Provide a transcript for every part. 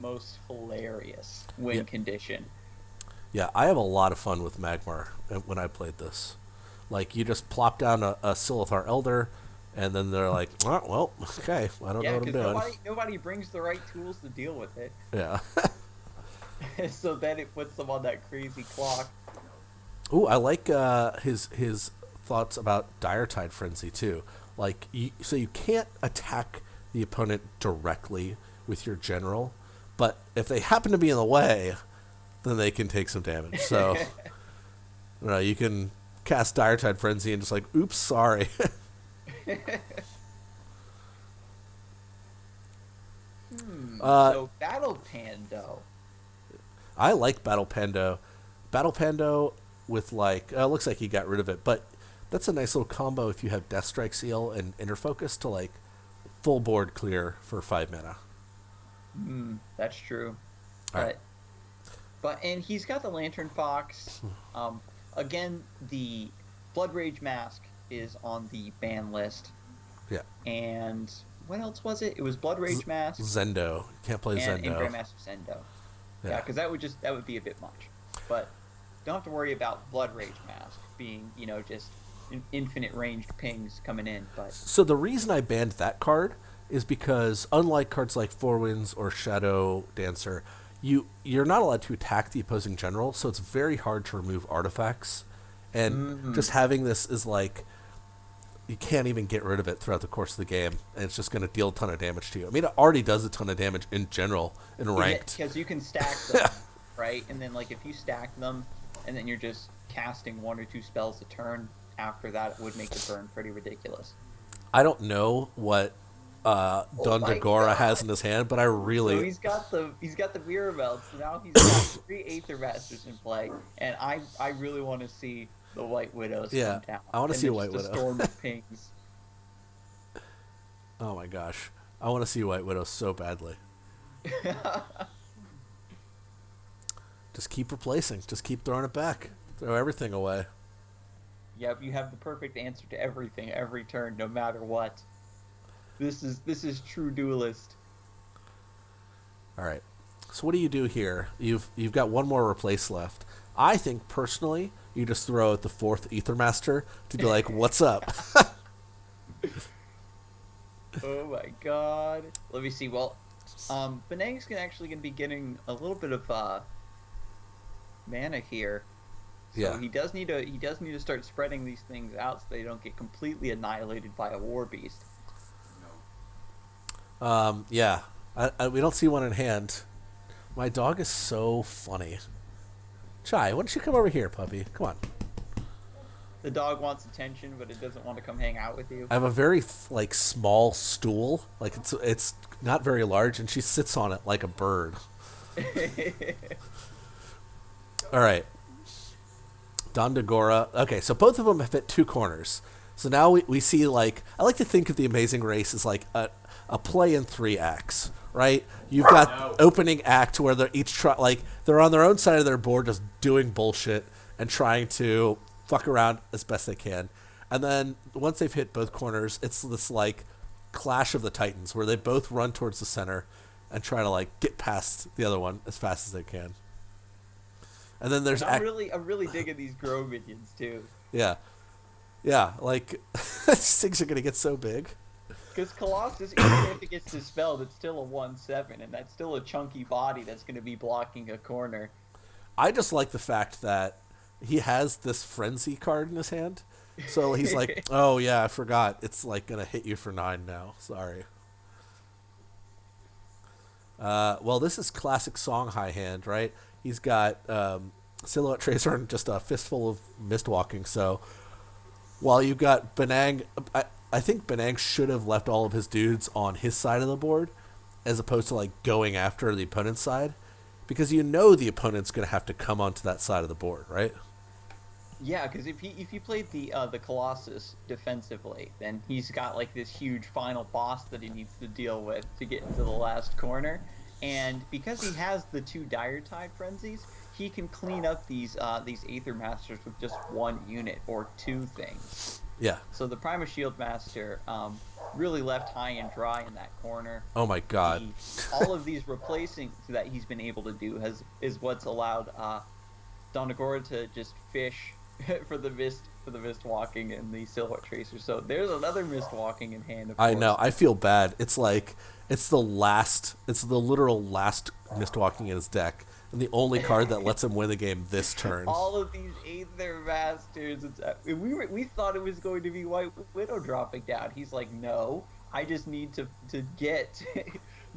most hilarious win condition. Yeah, I have a lot of fun with Magmar when I played this. Like, you just plop down a Silithar Elder, and then they're like, oh, well, okay, I don't know Yeah, what I'm because doing. nobody brings the right tools to deal with it, Yeah. so then it puts them on that crazy clock. Ooh, I like his thoughts about Dire Tide Frenzy, too. Like, so you can't attack the opponent directly with your general, but if they happen to be in the way, then they can take some damage. So, you can cast Dire Tide Frenzy and just like, oops, sorry. uh, So Battle Pando. I like Battle Pando. Battle Pando with like, looks like he got rid of it, but that's a nice little combo if you have Death Strike Seal and Inner Focus to like full board clear for 5 mana. That's true. All right. But and he's got the Lantern Fox. Again, the Blood Rage Mask is on the ban list. Yeah. And what else was it? It was Blood Rage Mask Zendo. Can't play and Zendo. Grandmaster Sendo. Yeah, Yeah. because that would be a bit much. But don't have to worry about Blood Rage Mask being, just infinite ranged pings coming in. But So the reason I banned that card is because unlike cards like Four Winds or Shadow Dancer, you're not allowed to attack the opposing general, so it's very hard to remove artifacts. And just having this is like you can't even get rid of it throughout the course of the game, and it's just going to deal a ton of damage to you. I mean, it already does a ton of damage in general in ranked. because you can stack them, right? And then like if you stack them, and then you're just casting one or two spells a turn. After that, it would make the burn pretty ridiculous. I don't know what Oh my Dondagora has god! in his hand, but I So really he's got the Mirror Belts. Now he's got 3 Aether Masters in play, and I really want to see the White Widows yeah, come down, I want to and see a then White just a Widow. storm of pings. Oh my gosh, I want to see White Widow so badly. Just keep replacing. Just keep throwing it back. Throw everything away. Yep, you have the perfect answer to everything every turn, no matter what. This is true duelist. All right. So what do you do here? You've got one more replace left. I think personally, you just throw out the fourth Ethermaster to be like, "What's up?" Oh my god. Let me see. Well, Banang's gonna be getting a little bit of mana here. So Yeah. he does need to start spreading these things out so they don't get completely annihilated by a war beast. Yeah. We don't see one in hand. My dog is so funny. Chai, why don't you come over here, puppy? Come on. The dog wants attention, but it doesn't want to come hang out with you. I have a very like small stool. Like it's not very large, and she sits on it like a bird. All right. Dondagora. Okay, so both of them have hit two corners. So now we see, like, I like to think of the Amazing Race as like a play in three acts, right? You've got opening act where they're each they're on their own side of their board just doing bullshit and trying to fuck around as best they can. And then once they've hit both corners, it's this like clash of the titans where they both run towards the center and try to like get past the other one as fast as they can. And then there's And I'm really digging these grow minions too. yeah. Yeah, like these things are gonna get so big. Because Colossus, even if it gets dispelled, it's still a 1/7, and that's still a chunky body that's going to be blocking a corner. I just like the fact that he has this frenzy card in his hand. So he's like, "Oh yeah, I forgot. It's like gonna hit you for 9 now. Sorry." Well, this is classic Song High hand, right? He's got Silhouette Tracer and just a fistful of mist walking. So while you got Banang, I think Banang should have left all of his dudes on his side of the board as opposed to like going after the opponent's side, because you know the opponent's going to have to come onto that side of the board, right? Yeah, because if he played the Colossus defensively, then he's got like this huge final boss that he needs to deal with to get into the last corner, and because he has the two Dire Tide Frenzies, he can clean up these Aether Masters with just one unit or two things. Yeah. So the Primal Shield Master, really left high and dry in that corner. Oh my god. The All of these replacing that he's been able to do is what's allowed Dondagora to just fish for the mist walking and the silhouette tracer. So there's another mist walking in hand, of I know. course. I feel bad. It's like it's the literal last Mistwalking in his deck, and the only card that lets him win the game this turn. All of these Aether Masters. We thought it was going to be White Widow dropping down. He's like, no, I just need to get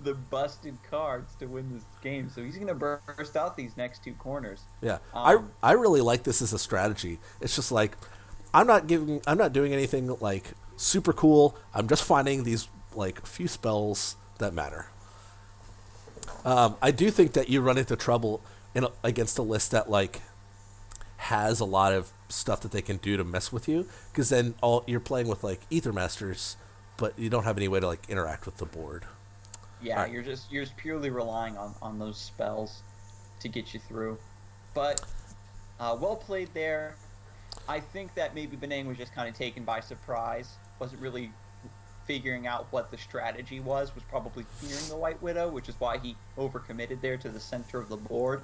the busted cards to win this game. So he's gonna burst out these next two corners. Yeah, Um, I really like this as a strategy. It's just like I'm not doing anything like super cool. I'm just finding these like few spells that matter. I do think that you run into trouble against a list that like has a lot of stuff that they can do to mess with you, because then all you're playing with like Ether Masters, but you don't have any way to like interact with the board. yeah, All right. you're just purely relying on those spells to get you through. But well played there. I think that maybe Banang was just kind of taken by surprise. Wasn't really figuring out what the strategy was probably fearing the White Widow, which is why he overcommitted there to the center of the board.